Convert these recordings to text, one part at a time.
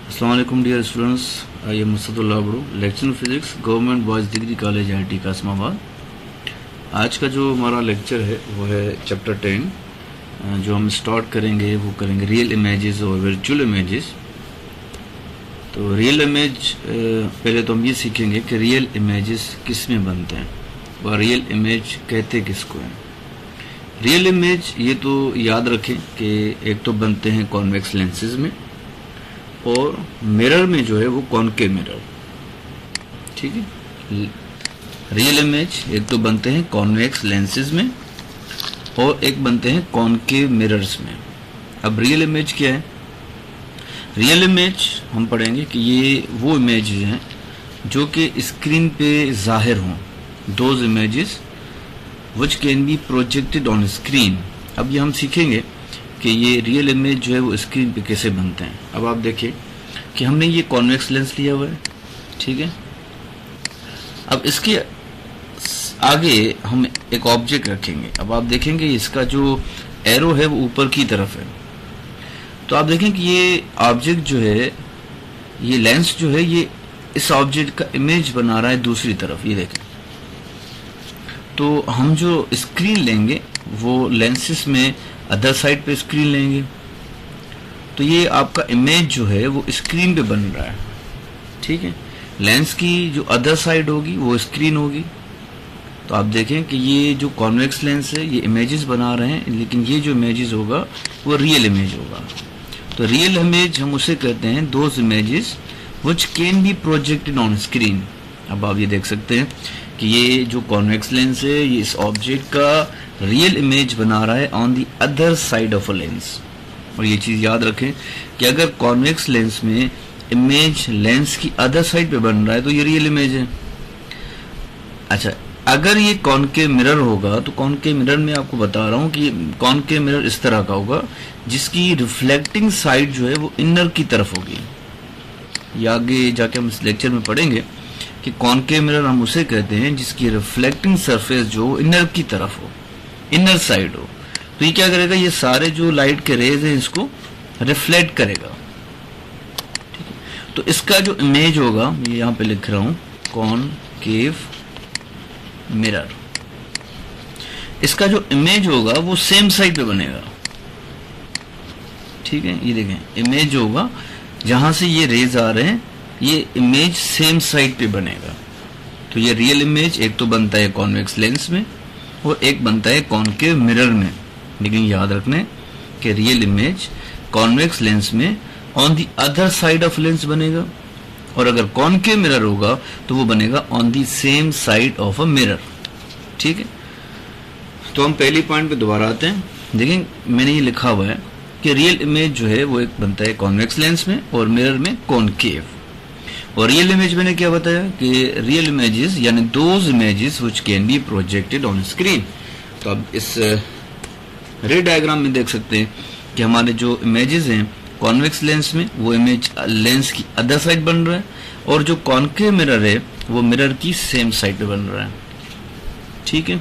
अस्सलाम वालेकुम dear students, I am Mustafa Abro, lecture physics, government boys degree college IIT Qasimabad. आज का जो हमारा लेक्चर है वो है चैप्टर 10। जो हम स्टार्ट करेंगे वो करेंगे रियल इमेजेस और वर्चुअल इमेजेस। तो रियल इमेज पहले तो हम ये सीखेंगे कि रियल इमेजेस किस में बनते हैं और रियल इमेज कहते किसको हैं। रियल इमेज ये तो याद रखें कि एक तो बनते हैं कॉन्वेक्स लेंसेज में और मिरर में जो है वो कॉनकेव मिरर। ठीक है, रियल इमेज एक तो बनते हैं कॉन्वेक्स लेंसेज में और एक बनते हैं कॉनकेव मिरर्स में। अब रियल इमेज क्या है? रियल इमेज हम पढ़ेंगे कि ये वो इमेज हैं जो कि स्क्रीन पे जाहिर हों, those images which can be projected on screen. अब ये हम सीखेंगे कि ये रियल इमेज जो है वो स्क्रीन पे कैसे बनते हैं। अब आप देखिए कि हमने ये कॉन्वेक्स लेंस लिया हुआ है, ठीक है। अब इसके आगे हम एक ऑब्जेक्ट रखेंगे। अब आप देखेंगे इसका जो एरो है वो ऊपर की तरफ है। तो आप देखें कि ये ऑब्जेक्ट जो है, ये लेंस जो है, ये इस ऑब्जेक्ट का इमेज बना रहा है दूसरी तरफ। ये देखें, तो हम जो स्क्रीन लेंगे वो लेंसेस में अदर साइड पे स्क्रीन लेंगे, तो ये आपका इमेज जो है वो स्क्रीन पे बन रहा है। ठीक है, लेंस की जो अदर साइड होगी वो स्क्रीन होगी। तो आप देखें कि ये जो कॉन्वेक्स लेंस है ये इमेजेस बना रहे हैं, लेकिन ये जो इमेजेस होगा वो रियल इमेज होगा। तो रियल इमेज हम उसे कहते हैं those images which can be projected on screen. अब आप ये देख सकते हैं कि ये जो कॉन्वेक्स लेंस है ये इस ऑब्जेक्ट का रियल इमेज बना रहा है on the other side of a lens. और ये चीज याद रखें कि अगर कॉन्वेक्स लेंस में इमेज लेंस की अदर साइड पे बन रहा है तो ये रियल इमेज है। अच्छा, अगर ये कॉनकेव मिरर होगा तो कॉनकेव मिरर में आपको बता रहा हूं कि कॉनकेव मिरर इस तरह का होगा जिसकी रिफ्लेक्टिंग साइड जो है वो इनर की तरफ होगी। ये आगे जाके हम इस लेक्चर में पढ़ेंगे कि कॉनकेव मिरर हम उसे कहते हैं जिसकी रिफ्लेक्टिंग सरफेस जो इनर की तरफ हो, इनर साइड हो। तो ये क्या करेगा, ये सारे जो लाइट के रेज हैं इसको रिफ्लेक्ट करेगा। ठीक है, तो इसका जो इमेज होगा, मैं यहां पे लिख रहा हूं कॉनकेव मिरर, इसका जो इमेज होगा वो सेम साइड पे बनेगा। ठीक है, ये देखें इमेज होगा जहां से ये रेज आ रहे हैं, ये इमेज सेम साइड पे बनेगा। तो ये रियल इमेज एक तो बनता है कॉन्वेक्स लेंस में और एक बनता है कॉनकेव मिरर में। लेकिन याद रखने कि रियल इमेज कॉन्वेक्स लेंस में on the other side of lens बनेगा, और अगर कॉनकेव मिरर होगा तो वो बनेगा on the same side of a mirror. ठीक है, तो हम पहली पॉइंट पे दोबारा आते हैं। देखें मैंने ये लिखा हुआ है कि रियल इमेज जो है वो एक बनता है कॉन्वेक्स लेंस में और मिरर में कॉनकेव। और रियल इमेज मैंने क्या बताया कि रियल इमेजेस यानी those images which can be projected on screen. तो अब इस रे डायग्राम में देख सकते हैं कि हमारे जो इमेजेस हैं कॉन्वेक्स लेंस में वो इमेज लेंस की अदर साइड बन रहा है, और जो कॉनकेव मिरर है वो मिरर की सेम साइड पे बन रहा है। ठीक है,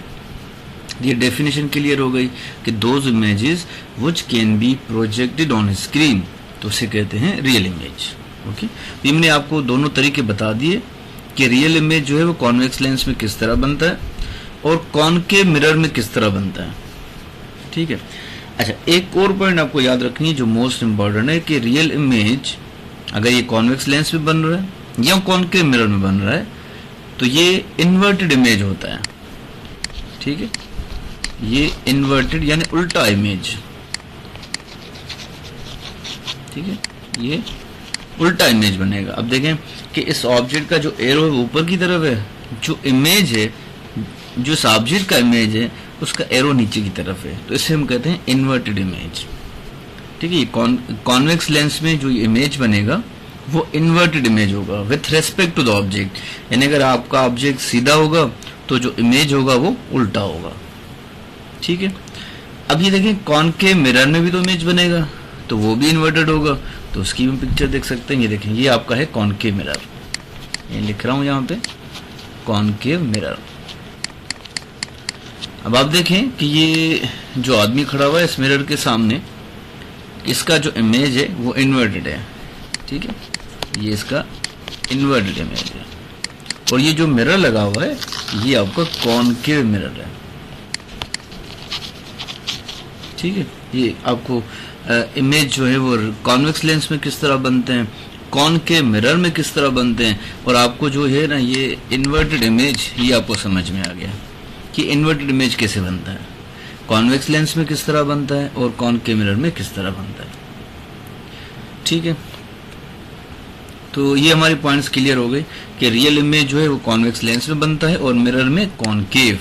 ये डेफिनेशन क्लियर हो गई कि those images which can be projected on screen, तो उसे कहते हैं रियल इमेज। ओके, तो मैंने आपको दोनों तरीके बता दिए कि रियल इमेज जो है वो कॉन्वेक्स लेंस में किस तरह बनता है और कॉनकेव मिरर में किस तरह बनता है। ठीक है, अच्छा एक और पॉइंट आपको याद रखनी है जो मोस्ट इंपॉर्टेंट है कि रियल इमेज अगर ये कॉन्वेक्स लेंस में बन रहा है या कॉनकेव मिरर में बन रहा है तो ये इन्वर्टेड इमेज होता है। ठीक है, ये इन्वर्टेड यानी उल्टा इमेज। ठीक है, ये उल्टा इमेज बनेगा। अब देखें कि इस ऑब्जेक्ट का जो एरो है वो ऊपर की तरफ है, जो इमेज है, जो इस ऑब्जेक्ट का इमेज है उसका एरो नीचे की तरफ है, तो इसे हम कहते हैं इन्वर्टेड इमेज। ठीक है, कॉन्वेक्स लेंस में जो इमेज बनेगा वो इन्वर्टेड इमेज होगा with respect to the object, यानी अगर आपका ऑब्जेक्ट सीधा होगा तो जो इमेज होगा वो उल्टा होगा। ठीक है, अब ये देखें कॉनकेव मिरर में भी तो इमेज बनेगा तो वो भी इन्वर्टेड होगा, तो उसकी भी पिक्चर देख सकते हैं। ये देखें, ये आपका है कॉनकेव मिरर, ये लिख रहा हूं यहां पे कॉनकेव मिरर। अब आप देखें कि ये जो आदमी खड़ा हुआ है इस मिरर के सामने, इसका जो इमेज है वो इन्वर्टेड है। ठीक है, ये इसका इन्वर्टेड इमेज है, और ये जो मिरर लगा हुआ है ये आपका कॉनकेव मिरर है। ठीक है, ये आपको इमेज जो है वो कॉन्वेक्स लेंस में किस तरह बनते हैं, कॉनकेव मिरर में किस तरह बनते हैं, और आपको जो है ना ये इन्वर्टेड इमेज, ये आपको समझ में आ गया कि इन्वर्टेड इमेज कैसे बनता है, कॉन्वेक्स लेंस में किस तरह बनता है और कॉनकेव मिरर में किस तरह बनता है। ठीक है, तो ये हमारी पॉइंट्स क्लियर हो गए कि रियल इमेज जो है वो कॉन्वेक्स लेंस में बनता है और मिरर में concave.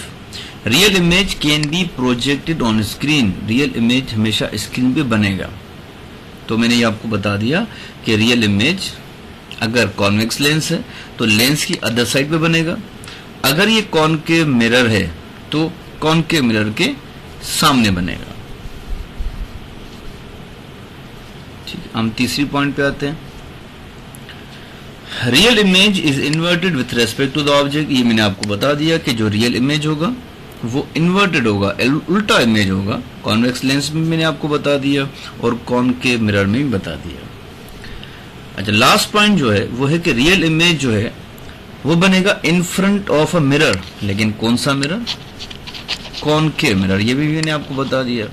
Real image can be projected on screen, real image हमेशा स्क्रीन पे बनेगा। तो मैंने ये आपको बता दिया कि रियल इमेज अगर कॉन्वेक्स लेंस है तो लेंस की अदर साइड पे बनेगा, अगर ये कॉनकेव मिरर है तो कॉनकेव मिरर के सामने बनेगा। ठीक है, हम तीसरी पॉइंट पे आते हैं। Real image is inverted with respect to the object. ये मैंने आपको बता दिया कि जो रियल इमेज होगा वो इन्वर्टेड होगा, उल्टा इमेज होगा। कॉन्वेक्स लेंस में मैंने आपको बता दिया और कॉनकेव मिरर में भी बता दिया। अच्छा, लास्ट पॉइंट जो है वो है कि रियल इमेज जो है वो बनेगा in front of a mirror, लेकिन कौन सा मिरर, कॉनकेव मिरर। ये भी मैंने आपको बता दिया।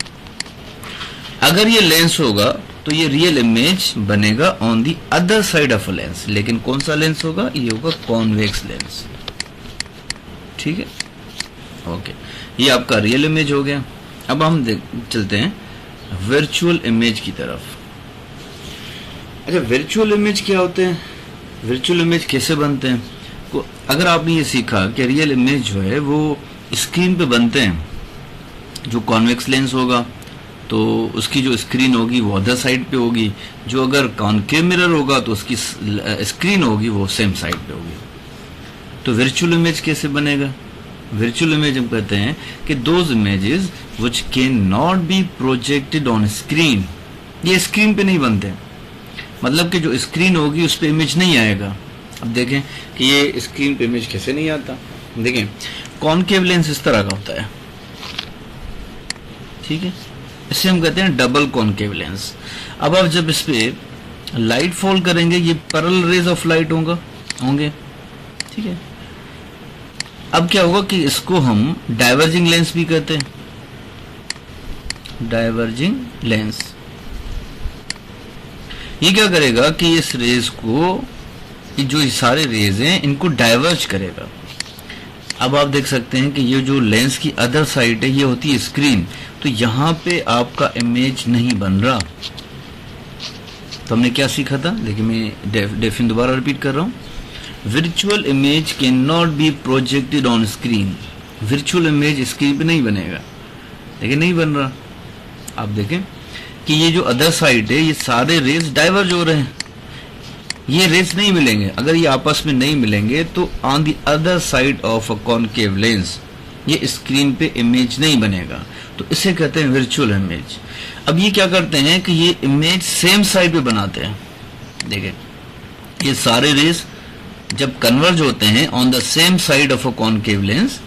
अगर ये लेंस होगा तो ये रियल इमेज बनेगा on the other side of a lens, लेकिन कौन सा लेंस होगा, ये होगा कॉन्वेक्स लेंस। ठीक है, ओके, ये आपका रियल इमेज हो गया। अब हम चलते हैं वर्चुअल इमेज की तरफ। अच्छा, वर्चुअल इमेज क्या होते हैं, वर्चुअल इमेज कैसे बनते हैं। अगर आपने ये सीखा कि रियल इमेज जो है वो स्क्रीन पे बनते हैं, जो कॉन्वेक्स लेंस होगा तो उसकी जो स्क्रीन होगी वो अदर साइड पे होगी, जो अगर कॉनकेव मिरर होगा तो उसकी स्क्रीन होगी वो सेम साइड पे होगी। तो वर्चुअल इमेज कैसे बनेगा, वर्चुअल इमेज हम कहते हैं कि those images which can not be projected on screen, ये स्क्रीन पे नहीं बनते, मतलब कि जो स्क्रीन होगी उस पे इमेज नहीं आएगा। अब देखें कि ये स्क्रीन पे इमेज कैसे नहीं आता। देखें, कॉनकेव लेंस इस तरह का होता है, ठीक है, इसे हम कहते हैं डबल कॉनकेव लेंस। अब आप जब इस पे लाइट फॉल करेंगे ये पैरेलल रेज ऑफ लाइट होंगे, ठीक है। अब क्या होगा कि इसको हम डाइवर्जिंग लेंस भी कहते हैं, डाइवर्जिंग लेंस। ये क्या करेगा कि इस रेज को, जो सारे रेज हैं इनको डाइवर्ज करेगा। अब आप देख सकते हैं कि ये जो लेंस की अदर साइड है ये होती है स्क्रीन, तो यहां पे आपका इमेज नहीं बन रहा। तो हमने क्या सीखा था, देखिए मैं डेफिन दोबारा रिपीट कर रहा हूं। Virtual image can not be projected on screen, virtual image screen पे नहीं बनेगा, लेकिन नहीं बन रहा। आप देखें कि ये जो अदर साइड है ये सारे रेज डाइवर्ज हो रहे हैं, ये रेज नहीं मिलेंगे। अगर ये आपस में नहीं मिलेंगे तो on the other side of a concave lens ये स्क्रीन पे इमेज नहीं बनेगा, तो इसे कहते हैं वर्चुअल इमेज। अब ये क्या करते हैं कि ये इमेज सेम साइड पे बनाते हैं। देखिए, ये सारे रेज जब कन्वर्ज होते हैं on the same side of a concave lens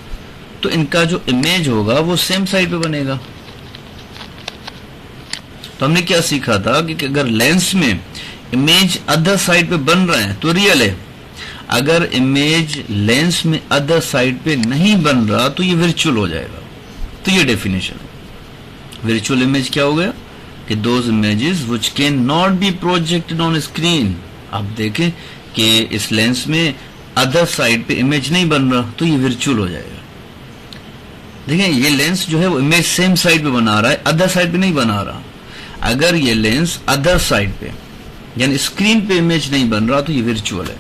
तो इनका जो इमेज होगा वो सेम साइड पे बनेगा। तो हमने क्या सीखा था कि अगर लेंस में इमेज अदर साइड पे बन रहा है तो रियल है, अगर इमेज लेंस में अदर साइड पे नहीं बन रहा तो ये वर्चुअल हो जाएगा। तो ये डेफिनेशन है। वर्चुअल इमेज क्या हो गया कि those images which can not be projected on screen. आप देखें कि इस लेंस में अदर साइड पे इमेज नहीं बन रहा तो ये वर्चुअल हो जाएगा। देखें, ये लेंस जो है वो इमेज सेम साइड पे बना रहा है, अदर साइड पे नहीं बना रहा। अगर ये लेंस अदर साइड पे यानी स्क्रीन पे इमेज नहीं बन रहा तो ये वर्चुअल है।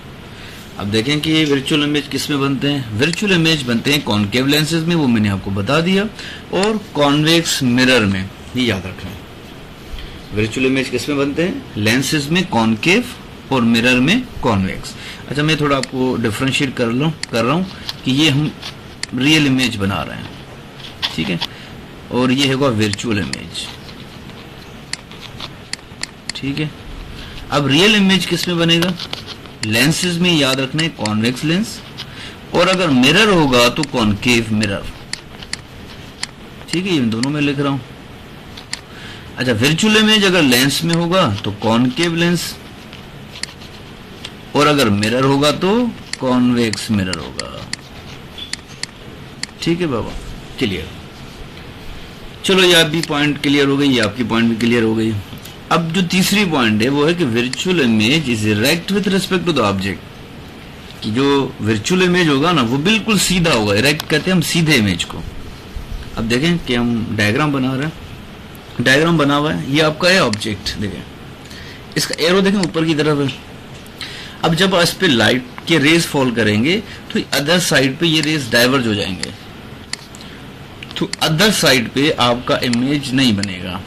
अब देखें कि ये वर्चुअल इमेज किस में बनते हैं, वर्चुअल इमेज बनते हैं कॉनकेव लेंसेज में, वो मैंने आपको बता दिया, और कॉन्वेक्स मिरर में, ये याद रखें। वर्चुअल इमेज किस में बनते हैं, लेंसेज में कॉनकेव और मिरर में कॉन्वेक्स। अच्छा, मैं थोड़ा आपको डिफरेंशिएट कर रहा हूं कि ये हम रियल इमेज बना रहे हैं, ठीक है, और ये होगा वर्चुअल इमेज, ठीक है। अब रियल इमेज किस में बनेगा, लेंसेज में, याद रखना है कॉन्वेक्स लेंस, और अगर मिरर होगा तो कॉनकेव मिरर, ठीक है, इन दोनों में लिख रहा हूं। अच्छा, वर्चुअल इमेज अगर लेंस में होगा तो कॉनकेव लेंस, और अगर मिरर होगा तो कॉन्वेक्स मिरर होगा। ठीक है बाबा, क्लियर। चलो ये आप भी पॉइंट क्लियर हो गई, ये आपकी पॉइंट भी क्लियर हो गई। अब जो तीसरी पॉइंट है वो है कि virtual image is erect with respect to the object, कि जो वर्चुअल इमेज होगा ना वो बिल्कुल सीधा होगा। इरेक्ट कहते हैं हम सीधे इमेज को। अब देखें कि हम डायग्राम बना रहे हैं, डायग्राम बना हुआ है, ये आपका है ऑब्जेक्ट, देखें इसका एरो देखें ऊपर की तरफ है। अब जब इस पे लाइट के रेज फॉल करेंगे तो अदर साइड पे ये रेज डाइवर्ज हो जाएंगे, तो अदर साइड पे आपका इमेज नहीं बनेगा।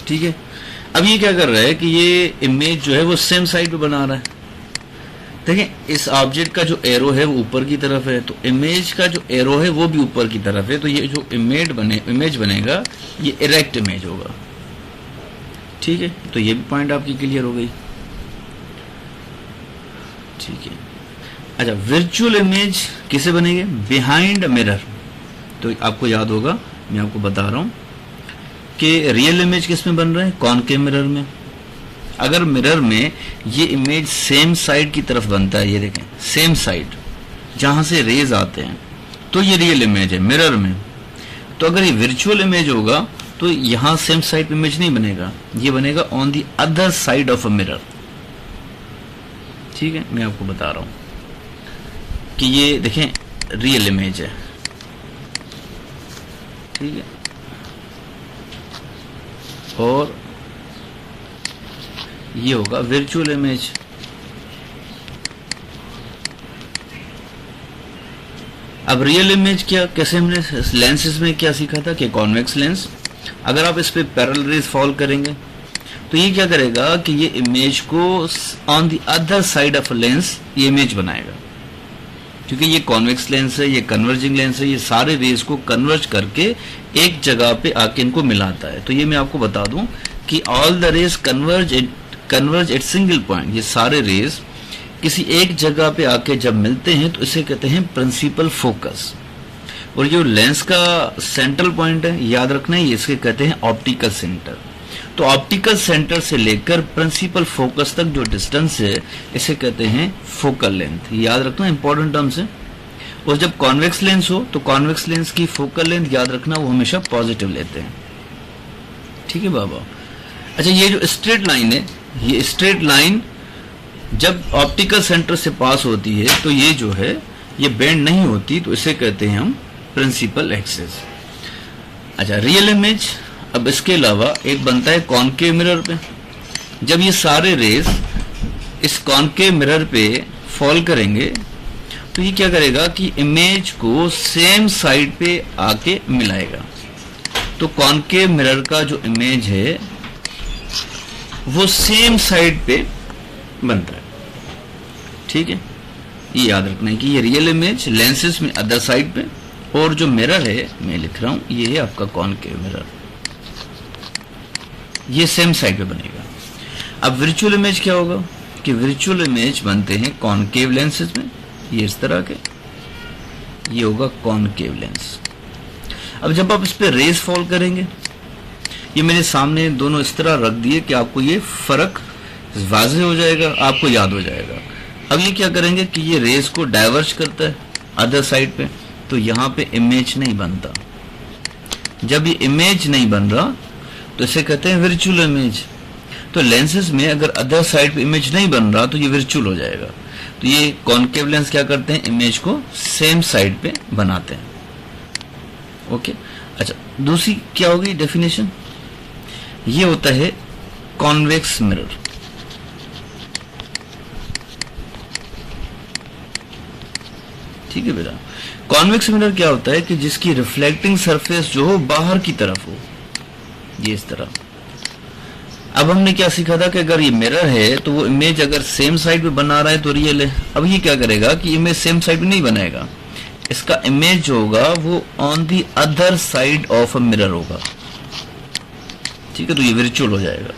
ठीक है, अब ये क्या कर रहा है कि ये इमेज जो है वो सेम साइड पे बना रहा है। देखें इस ऑब्जेक्ट का जो एरो है वो ऊपर की तरफ है, तो इमेज का जो एरो है वो भी ऊपर की तरफ है, तो ये जो इमेज बनेगा ये इरेक्ट इमेज होगा। ठीक है, तो ये भी पॉइंट आपकी क्लियर हो गई। ठीक है, अच्छा वर्चुअल इमेज किसे बनेगी? Behind mirror. तो आपको याद होगा, मैं आपको बता रहा हूं कि रियल इमेज किस में बन रहा है? कॉनकेव मिरर में। अगर मिरर में ये इमेज सेम साइड की तरफ बनता है, ये देखें सेम साइड जहां से रेज आते हैं, तो ये रियल इमेज है मिरर में। तो अगर ये वर्चुअल इमेज होगा तो यहां सेम साइड इमेज नहीं बनेगा, ये बनेगा on the other side of a mirror. ठीक है, मैं आपको बता रहा हूं कि ये देखें रियल इमेज है। ठीक है, और ये होगा वर्चुअल इमेज। अब रियल इमेज क्या, कैसे हमने लेंसेज में क्या सीखा था कि कॉन्वेक्स लेंस, अगर आप इस पे पैरेलल रेज फॉल करेंगे तो ये क्या करेगा कि ये इमेज को on the other side of lens ये इमेज बनाएगा। क्योंकि ये कॉन्वेक्स लेंस है, ये कन्वर्जिंग लेंस है, ये सारे रेज को कन्वर्ज करके एक जगह पे आके इनको मिलाता है। तो ये मैं आपको बता दूं कि all the rays converge at single point. ये सारे रेज किसी एक जगह पे आके जब मिलते हैं तो इसे कहते हैं प्रिंसिपल फोकस। और जो लेंस का सेंट्रल पॉइंट है, याद रखना है, इसके कहते हैं ऑप्टिकल सेंटर। तो ऑप्टिकल सेंटर से लेकर प्रिंसिपल फोकस तक जो डिस्टेंस है इसे कहते हैं फोकल लेंथ। याद रखना, इंपॉर्टेंट टर्म्स है। और जब कॉन्वेक्स लेंस हो तो कॉन्वेक्स लेंस की फोकल लेंथ याद रखना वो हमेशा पॉजिटिव लेते हैं। ठीक है बाबा। अच्छा, ये जो स्ट्रेट लाइन है, ये स्ट्रेट लाइन जब ऑप्टिकल सेंटर से पास होती है तो ये जो है ये बेंड नहीं होती, तो इसे कहते हैं हम प्रिंसिपल एक्सिस। अच्छा, रियल इमेज। अब इसके अलावा एक बनता है कॉनकेव मिरर पे। जब ये सारे रेज इस कॉनकेव मिरर पे फॉल करेंगे तो ये क्या करेगा कि इमेज को सेम साइड पे आके मिलाएगा। तो कॉनकेव मिरर का जो इमेज है वो सेम साइड पे बनता है। ठीक है, ये याद रखना है कि ये रियल इमेज लेंसेज में अदर साइड पे, और जो मिरर है मैं लिख रहा हूं ये है आपका कॉनकेव मिरर, ये सेम साइड पे बनेगा। अब वर्चुअल इमेज क्या होगा कि वर्चुअल इमेज बनते हैं कॉनकेव लेंसेज में, ये इस तरह के, ये होगा कॉनकेव लेंस। अब जब आप इस पे रेज फॉल करेंगे, ये मेरे सामने दोनों इस तरह रख दिए कि आपको ये फर्क वाज़ेह हो जाएगा, आपको याद हो जाएगा। अब ये क्या करेंगे कि ये रेज को डाइवर्ज करता है अदर साइड पे, तो यहाँ पे इमेज नहीं बनता। जब ये इमेज नहीं बन रहा तो इसे कहते हैं वर्चुअल इमेज। तो लेंसेज में अगर अदर साइड पे इमेज नहीं बन रहा तो ये वर्चुअल हो जाएगा। तो ये कॉनकेव लेंस क्या करते हैं, इमेज को सेम साइड पे बनाते हैं। ओके, अच्छा दूसरी क्या होगी डेफिनेशन, ये होता है कॉन्वेक्स मिरर। ठीक है बेटा, कॉन्वेक्स मिरर क्या होता है कि जिसकी रिफ्लेक्टिंग सरफेस जो हो बाहर की तरफ हो, ये इस तरह। अब हमने क्या सीखा था कि अगर ये मिरर है तो वो इमेज अगर सेम साइड पे बना रहा है तो रियल है। अब ये क्या करेगा कि इमेज सेम साइड पे नहीं बनाएगा, इसका इमेज जो होगा वो on the other side of a mirror होगा। ठीक है, तो ये वर्चुअल हो जाएगा।